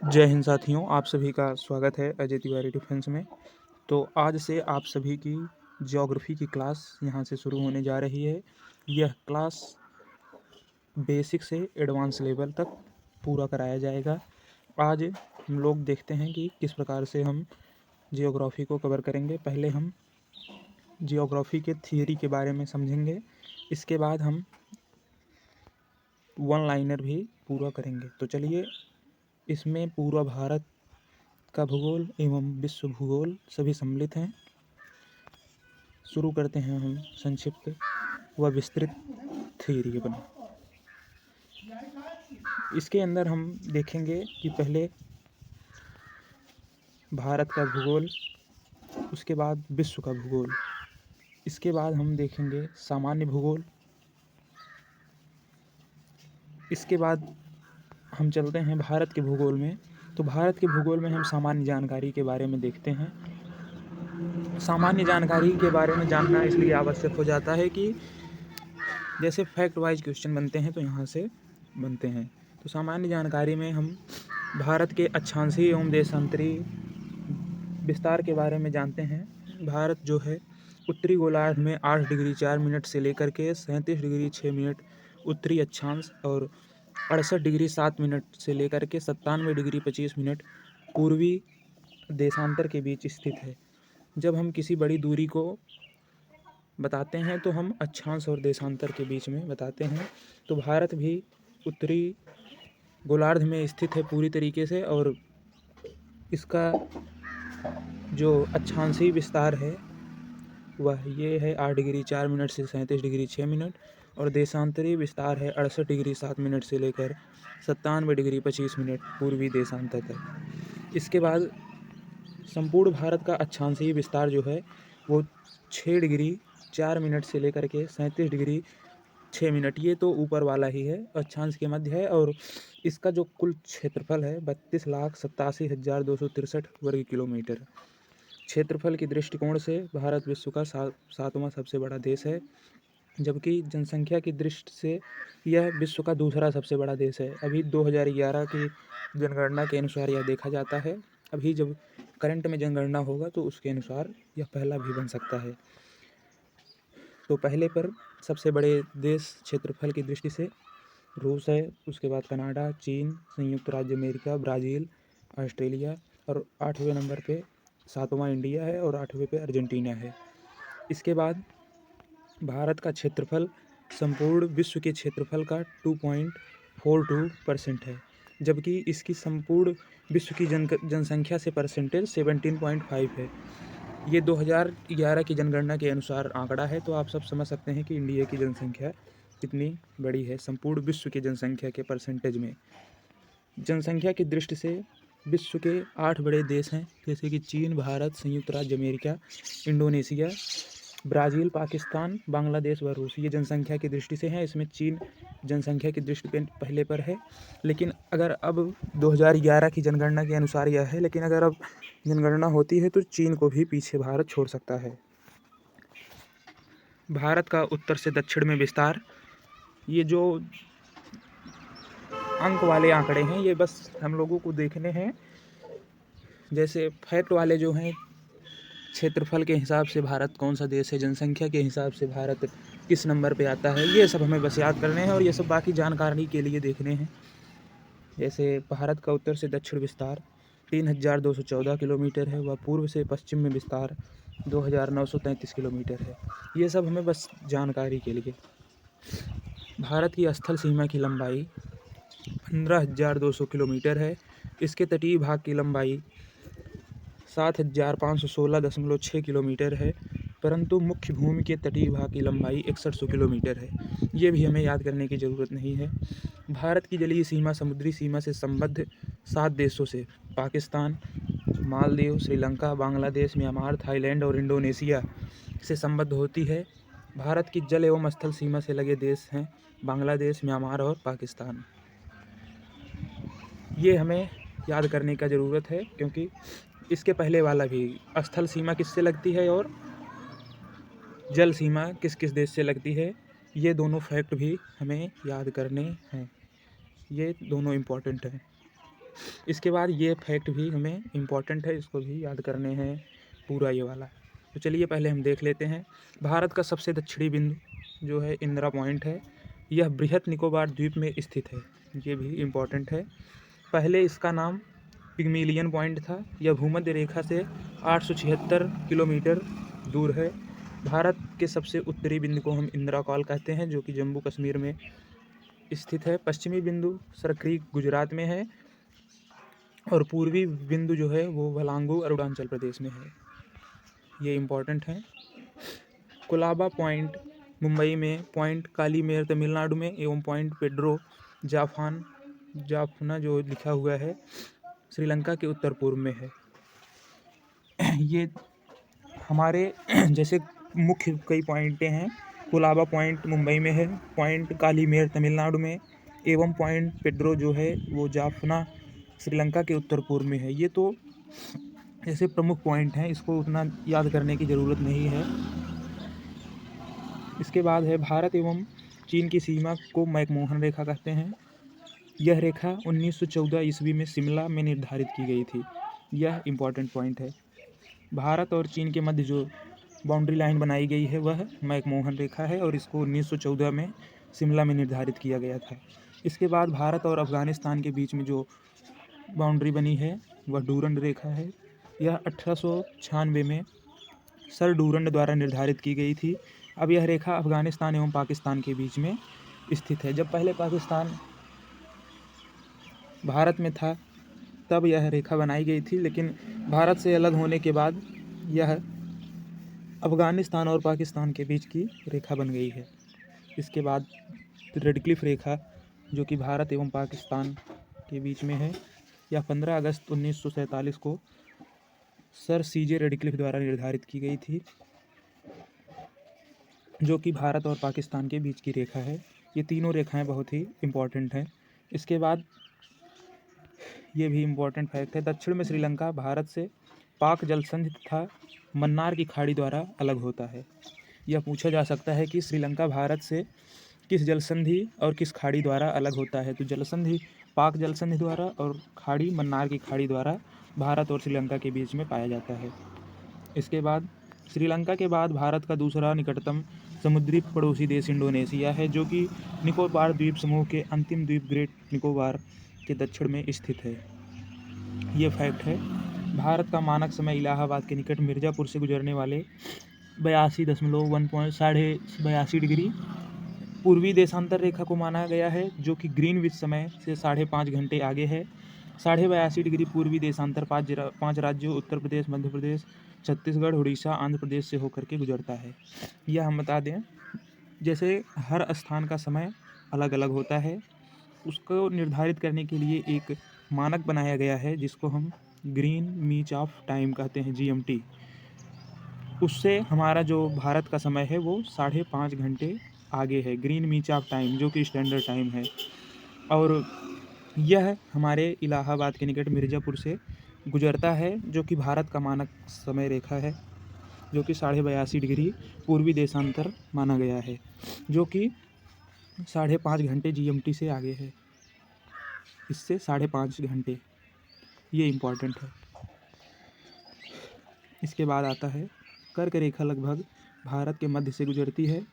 जय हिंद साथियों, आप सभी का स्वागत है अजय तिवारी डिफेंस में। तो आज से आप सभी की ज्योग्राफी की क्लास यहाँ से शुरू होने जा रही है। यह क्लास बेसिक से एडवांस लेवल तक पूरा कराया जाएगा। आज हम लोग देखते हैं कि किस प्रकार से हम ज्योग्राफी को कवर करेंगे। पहले हम ज्योग्राफी के थियरी के बारे में समझेंगे, इसके बाद हम वन लाइनर भी पूरा करेंगे। तो चलिए, इसमें पूरा भारत का भूगोल एवं विश्व भूगोल सभी सम्मिलित हैं। शुरू करते हैं हम संक्षिप्त व विस्तृत थ्योरी बना। इसके अंदर हम देखेंगे कि पहले भारत का भूगोल, उसके बाद विश्व का भूगोल, इसके बाद हम देखेंगे सामान्य भूगोल, इसके बाद हम चलते हैं भारत के भूगोल में। तो भारत के भूगोल में हम सामान्य जानकारी के बारे में देखते हैं। सामान्य जानकारी के बारे में जानना इसलिए आवश्यक हो जाता है कि जैसे फैक्ट वाइज क्वेश्चन बनते हैं तो यहाँ से बनते हैं। तो सामान्य जानकारी में हम भारत के अक्षांशीय एवं देशांतरी विस्तार के बारे में जानते हैं। भारत जो है उत्तरी गोलार्ध में 8 डिग्री 4 मिनट से लेकर के 37 डिग्री 6 मिनट उत्तरी अक्षांश और 68 डिग्री 7 मिनट से लेकर के 97 डिग्री 25 मिनट पूर्वी देशांतर के बीच स्थित है। जब हम किसी बड़ी दूरी को बताते हैं तो हम अक्षांश और देशांतर के बीच में बताते हैं। तो भारत भी उत्तरी गोलार्ध में स्थित है पूरी तरीके से, और इसका जो अक्षांशीय विस्तार है वह ये है 8 डिग्री 4 मिनट से 37 डिग्री 6 मिनट, और देशांतरीय विस्तार है 68 डिग्री 7 मिनट से लेकर 97 डिग्री 25 मिनट पूर्वी देशांतर तक। इसके बाद संपूर्ण भारत का अक्षांशीय विस्तार जो है वो 6 डिग्री 4 मिनट से लेकर के 37 डिग्री 6 मिनट, ये तो ऊपर वाला ही है, अक्षांश के मध्य है। और इसका जो कुल क्षेत्रफल है 32,87,263 वर्ग किलोमीटर। क्षेत्रफल के दृष्टिकोण से भारत विश्व का 7वां सबसे बड़ा देश है, जबकि जनसंख्या की दृष्टि से यह विश्व का दूसरा सबसे बड़ा देश है। अभी 2011 की जनगणना के अनुसार यह देखा जाता है। अभी जब करंट में जनगणना होगा तो उसके अनुसार यह पहला भी बन सकता है। तो पहले पर सबसे बड़े देश क्षेत्रफल की दृष्टि से रूस है, उसके बाद कनाडा, चीन, संयुक्त राज्य अमेरिका, ब्राज़ील, ऑस्ट्रेलिया, और 8वें नंबर पे 7वां इंडिया है, और 8वें पे अर्जेंटीना है। इसके बाद भारत का क्षेत्रफल संपूर्ण विश्व के क्षेत्रफल का 2.42% है, जबकि इसकी संपूर्ण विश्व की जनसंख्या से परसेंटेज 17.5 है। ये 2011 की जनगणना के अनुसार आंकड़ा है। तो आप सब समझ सकते हैं कि इंडिया की जनसंख्या कितनी बड़ी है संपूर्ण विश्व की जनसंख्या के परसेंटेज में। जनसंख्या की दृष्टि से विश्व के 8 बड़े देश हैं, जैसे कि चीन, भारत, संयुक्त राज्य America, Indonesia, Brazil, Pakistan, Bangladesh व रूस। ये जनसंख्या की दृष्टि से हैं। इसमें चीन जनसंख्या की दृष्टि पे पहले पर है, लेकिन अगर अब 2011 की जनगणना के अनुसार यह है, लेकिन अगर अब जनगणना होती है तो चीन को भी पीछे भारत छोड़ सकता है। भारत का उत्तर से दक्षिण में विस्तार, ये जो अंक वाले आंकड़े हैं ये बस हम लोगों को देखने हैं। जैसे फैक्ट वाले जो हैं, क्षेत्रफल के हिसाब से भारत कौन सा देश है, जनसंख्या के हिसाब से भारत किस नंबर पे आता है, ये सब हमें बस याद करने हैं, और ये सब बाकी जानकारी के लिए देखने हैं। जैसे भारत का उत्तर से दक्षिण विस्तार 3,214 किलोमीटर है, व पूर्व से पश्चिम में विस्तार 2,933 किलोमीटर है। ये सब हमें बस जानकारी के लिए। भारत की स्थल सीमा की लंबाई 15,200 किलोमीटर है। इसके तटीय भाग की लंबाई 7,516.6 किलोमीटर है, परंतु मुख्य भूमि के तटीय भाग की लंबाई 6100 किलोमीटर है। ये भी हमें याद करने की ज़रूरत नहीं है। भारत की जलीय सीमा समुद्री सीमा से संबद्ध 7 देशों से पाकिस्तान, मालदीव, श्रीलंका, बांग्लादेश, म्यांमार, थाईलैंड और इंडोनेशिया से संबद्ध होती है। भारत की जल एवं स्थल सीमा से लगे देश हैं बांग्लादेश, म्यांमार और पाकिस्तान। ये हमें याद करने का ज़रूरत है, क्योंकि इसके पहले वाला भी स्थल सीमा किससे लगती है और जल सीमा किस किस देश से लगती है, ये दोनों फैक्ट भी हमें याद करने हैं। ये दोनों इम्पॉर्टेंट हैं। इसके बाद ये फैक्ट भी हमें इम्पॉर्टेंट है, इसको भी याद करने हैं पूरा ये वाला। तो चलिए पहले हम देख लेते हैं। भारत का सबसे दक्षिणी बिंदु जो है इंदिरा पॉइंट है। यह बृहद निकोबार द्वीप में स्थित है, ये भी इम्पॉर्टेंट है। पहले इसका नाम पिग्मेलियन पॉइंट था। यह भूमध्य रेखा से 876 किलोमीटर दूर है। भारत के सबसे उत्तरी बिंदु को हम इंदिरा कॉल कहते हैं, जो कि जम्मू कश्मीर में स्थित है। पश्चिमी बिंदु सरक्रीक गुजरात में है और पूर्वी बिंदु जो है वो वलांगू अरुणाचल प्रदेश में है। ये इम्पोर्टेंट है। कोलाबा पॉइंट मुंबई में, पॉइंट कालीमेर तमिलनाडु में एवं पॉइंट पेड्रो जाफना जो लिखा हुआ है श्रीलंका के उत्तर पूर्व में है। ये हमारे जैसे मुख्य कई पॉइंटें हैं। कोलाबा पॉइंट मुंबई में है, पॉइंट कालीमेर तमिलनाडु में एवं पॉइंट पेड्रो जो है वो जाफना श्रीलंका के उत्तर पूर्व में है। ये तो ऐसे प्रमुख पॉइंट हैं, इसको उतना याद करने की ज़रूरत नहीं है। इसके बाद है भारत एवं चीन की सीमा को मैकमोहन रेखा कहते हैं। यह रेखा 1914 ईस्वी में शिमला में निर्धारित की गई थी। यह इम्पॉर्टेंट पॉइंट है। भारत और चीन के मध्य जो बाउंड्री लाइन बनाई गई है वह मैकमोहन रेखा है और इसको 1914 में शिमला में निर्धारित किया गया था। इसके बाद भारत और अफ़गानिस्तान के बीच में जो बाउंड्री बनी है वह डूरंड रेखा है। यह 1896 में सर डूरंड द्वारा निर्धारित की गई थी। अब यह रेखा अफ़गानिस्तान एवं पाकिस्तान के बीच में स्थित है। जब पहले पाकिस्तान भारत में था तब यह रेखा बनाई गई थी, लेकिन भारत से अलग होने के बाद यह अफ़गानिस्तान और पाकिस्तान के बीच की रेखा बन गई है। इसके बाद रेडक्लिफ रेखा जो कि भारत एवं पाकिस्तान के बीच में है, यह 15 अगस्त 1947 को सर सीजे रेडक्लिफ द्वारा निर्धारित की गई थी, जो कि भारत और पाकिस्तान के बीच की रेखा है। ये तीनों रेखाएं बहुत ही इम्पॉर्टेंट हैं। इसके बाद ये भी इम्पॉर्टेंट फैक्ट है, दक्षिण में श्रीलंका भारत से पाक जलसंधि तथा मन्नार की खाड़ी द्वारा अलग होता है। यह पूछा जा सकता है कि श्रीलंका भारत से किस जलसंधि और किस खाड़ी द्वारा अलग होता है। तो जलसंधि पाक जलसंधि द्वारा और खाड़ी मन्नार की खाड़ी द्वारा भारत और श्रीलंका के बीच में पाया जाता है। इसके बाद श्रीलंका के बाद भारत का दूसरा निकटतम समुद्री पड़ोसी देश इंडोनेशिया है, जो कि निकोबार द्वीप समूह के अंतिम द्वीप ग्रेट निकोबार के दक्षिण में स्थित है। ये फैक्ट है। भारत का मानक समय इलाहाबाद के निकट मिर्ज़ापुर से गुजरने वाले 82.82 डिग्री पूर्वी देशांतर रेखा को माना गया है, जो कि ग्रीनविच समय से 5.5 घंटे आगे है। 82.5 डिग्री पूर्वी देशांतर 5 राज्यों उत्तर प्रदेश, मध्य प्रदेश, छत्तीसगढ़, उड़ीसा, आंध्र प्रदेश से होकर के गुजरता है। यह हम बता दें, जैसे हर स्थान का समय अलग अलग होता है, उसको निर्धारित करने के लिए एक मानक बनाया गया है जिसको हम ग्रीन मीच ऑफ टाइम कहते हैं, GMT। उससे हमारा जो भारत का समय है वो 5.5 घंटे आगे है, ग्रीन मीच ऑफ टाइम, जो कि स्टैंडर्ड टाइम है। और यह हमारे इलाहाबाद के निकट मिर्ज़ापुर से गुजरता है, जो कि भारत का मानक समय रेखा है, जो कि 82.5 डिग्री पूर्वी देशांतर माना गया है, जो कि 5.5 घंटे GMT से आगे है। इससे 5.5 घंटे, ये इम्पॉर्टेंट है। इसके बाद आता है कर्क रेखा लगभग भारत के मध्य से गुजरती है।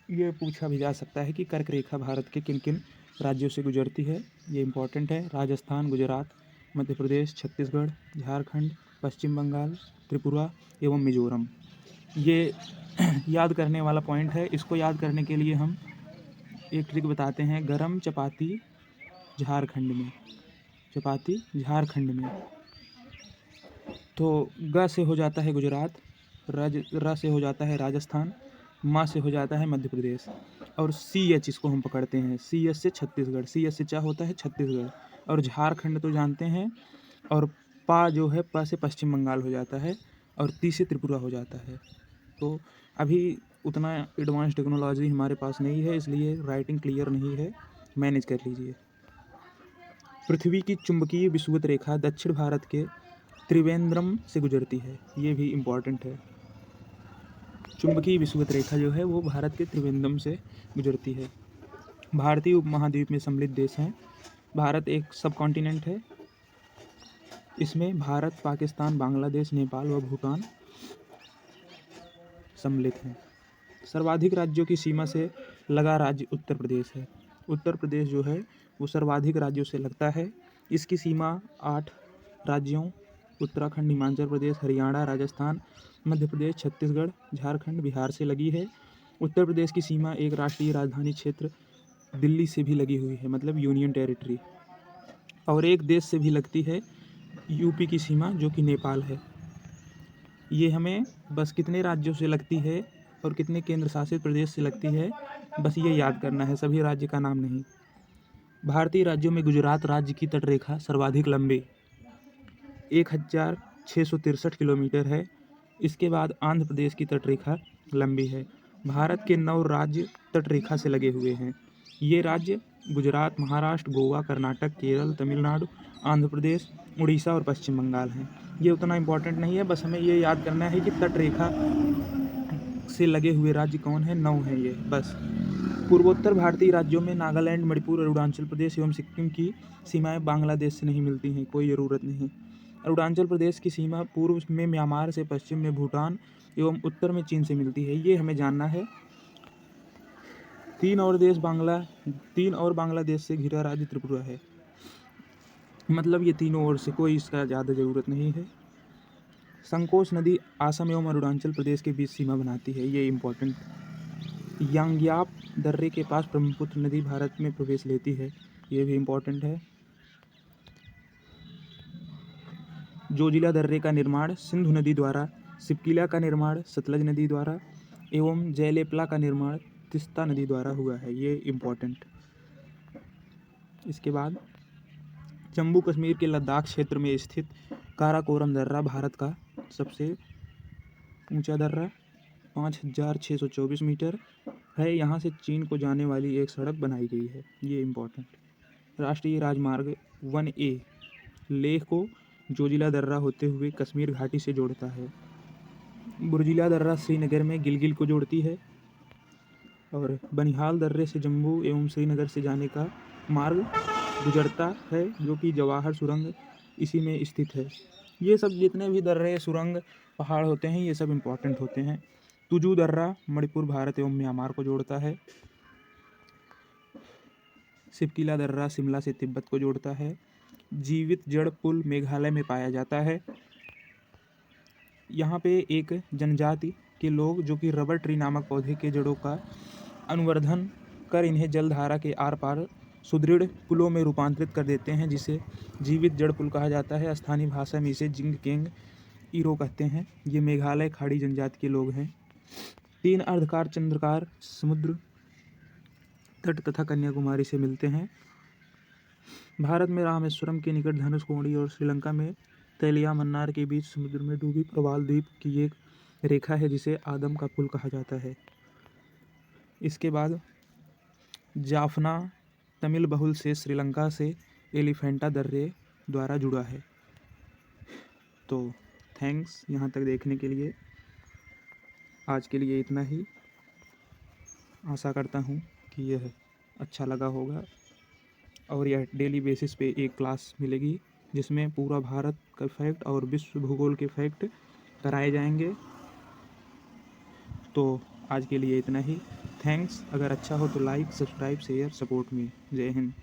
ये पूछा भी जा सकता है कि कर्क रेखा भारत के किन किन राज्यों से गुजरती है। ये इम्पॉर्टेंट है। राजस्थान, गुजरात, मध्य प्रदेश, छत्तीसगढ़, झारखंड, पश्चिम बंगाल, त्रिपुरा एवं मिजोरम। ये याद करने वाला पॉइंट है। इसको याद करने के लिए हम एक ट्रिक बताते हैं। गरम चपाती झारखंड में, चपाती झारखंड में। तो ग से हो जाता है गुजरात, र से हो जाता है राजस्थान, म से हो जाता है मध्य प्रदेश, और CH इसको हम पकड़ते हैं। CH से छत्तीसगढ़, CH से क्या होता है छत्तीसगढ़, और झारखंड तो जानते हैं, और पा जो है प से पश्चिम बंगाल हो जाता है, और ती से त्रिपुरा हो जाता है। तो अभी उतना एडवांस टेक्नोलॉजी हमारे पास नहीं है, इसलिए राइटिंग क्लियर नहीं है, मैनेज कर लीजिए। पृथ्वी की चुंबकीय विषुवत रेखा दक्षिण भारत के त्रिवेंद्रम से गुजरती है। ये भी इम्पॉर्टेंट है। चुंबकीय विषुवत रेखा जो है वो भारत के त्रिवेंद्रम से गुजरती है। भारतीय उपमहाद्वीप में सम्मिलित देश हैं। भारत एक सब कॉन्टिनेंट है इसमें भारत, पाकिस्तान, बांग्लादेश, नेपाल व भूटान सम्मिलित हैं। सर्वाधिक राज्यों की सीमा से लगा राज्य उत्तर प्रदेश है। उत्तर प्रदेश जो है वो सर्वाधिक राज्यों से लगता है। इसकी सीमा 8 राज्यों उत्तराखंड, हिमाचल प्रदेश, हरियाणा, राजस्थान, मध्य प्रदेश, छत्तीसगढ़, झारखंड, बिहार से लगी है। उत्तर प्रदेश की सीमा एक राष्ट्रीय राजधानी क्षेत्र दिल्ली से भी लगी हुई है, मतलब यूनियन टेरिटरी, और एक देश से भी लगती है, यूपी की सीमा, जो कि नेपाल है। ये हमें बस कितने राज्यों से लगती है और कितने केंद्र शासित प्रदेश से लगती है, बस ये याद करना है, सभी राज्य का नाम नहीं। भारतीय राज्यों में गुजरात राज्य की तटरेखा सर्वाधिक लंबी 1663 किलोमीटर है। इसके बाद आंध्र प्रदेश की तटरेखा लंबी है। भारत के 9 राज्य तटरेखा से लगे हुए हैं। ये राज्य गुजरात, महाराष्ट्र, गोवा, कर्नाटक, केरल, तमिलनाडु, आंध्र प्रदेश, उड़ीसा और पश्चिम बंगाल हैं। ये उतना इम्पोर्टेंट नहीं है, बस हमें ये याद करना है कि तटरेखा से लगे हुए राज्य कौन है, 9 हैं ये बस। पूर्वोत्तर भारतीय राज्यों में नागालैंड, मणिपुर, अरुणाचल प्रदेश एवं सिक्किम की सीमाएं बांग्लादेश से नहीं मिलती हैं, कोई ज़रूरत नहीं। अरुणाचल प्रदेश की सीमा पूर्व में म्यांमार से, पश्चिम में भूटान एवं उत्तर में चीन से मिलती है, ये हमें जानना है। 3 और बांग्लादेश से घिरा राज्य त्रिपुरा है, मतलब ये तीनों ओर से, कोई इसका ज़्यादा ज़रूरत नहीं है। संकोच नदी असम एवं अरुणाचल प्रदेश के बीच सीमा बनाती है, ये इम्पोर्टेंट। यांग्याप दर्रे के पास ब्रह्मपुत्र नदी भारत में प्रवेश लेती है, ये भी इम्पोर्टेंट है। जोजिला दर्रे का निर्माण सिंधु नदी द्वारा, सिपकिला का निर्माण सतलज नदी द्वारा एवं जयलेपला का निर्माण तिस्ता नदी द्वारा हुआ है, ये इम्पोर्टेंट। इसके बाद जम्मू कश्मीर के लद्दाख क्षेत्र में स्थित काराकोरम दर्रा भारत का सबसे ऊंचा दर्रा 5624 मीटर है। यहाँ से चीन को जाने वाली एक सड़क बनाई गई है, ये इम्पोर्टेंट। राष्ट्रीय राजमार्ग 1A लेह को जोजिला दर्रा होते हुए कश्मीर घाटी से जोड़ता है। बुर्जिला दर्रा श्रीनगर में गिलगित को जोड़ती है और बनिहाल दर्रे से जम्मू एवं श्रीनगर से जाने का मार्ग गुजरता है, जो कि जवाहर सुरंग इसी में स्थित है। ये सब जितने भी दर्रे, सुरंग, पहाड़ होते हैं, ये सब इम्पोर्टेंट होते हैं। तुजू दर्रा मणिपुर, भारत एवं म्यांमार को जोड़ता है। सिपकिला दर्रा शिमला से तिब्बत को जोड़ता है। जीवित जड़ पुल मेघालय में पाया जाता है। यहाँ पे एक जनजाति के लोग जो कि रबर ट्री नामक पौधे के जड़ों का अनुवर्धन कर इन्हें जलधारा के आर पार सुदृढ़ पुलों में रूपांतरित कर देते हैं, जिसे जीवित जड़ पुल कहा जाता है। स्थानीय भाषा में इसे जिंग केंग ईरो कहते हैं। ये मेघालय खाड़ी जनजाति के लोग हैं। 3 अर्धकार चंद्रकार समुद्र तट तथा कन्याकुमारी से मिलते हैं। भारत में रामेश्वरम के निकट धनुषकोडी और श्रीलंका में तेलिया मन्नार के बीच समुद्र में डूबी प्रवाल द्वीप की एक रेखा है, जिसे आदम का पुल कहा जाता है। इसके बाद जाफना तमिल बहुल से श्रीलंका से एलिफेंटा दर्रे द्वारा जुड़ा है। तो थैंक्स यहाँ तक देखने के लिए। आज के लिए इतना ही। आशा करता हूँ कि यह अच्छा लगा होगा और यह डेली बेसिस पे एक क्लास मिलेगी, जिसमें पूरा भारत का फैक्ट और विश्व भूगोल के फैक्ट कराए जाएंगे। तो आज के लिए इतना ही। थैंक्स। अगर अच्छा हो तो like, subscribe, share, support me. जय हिंद।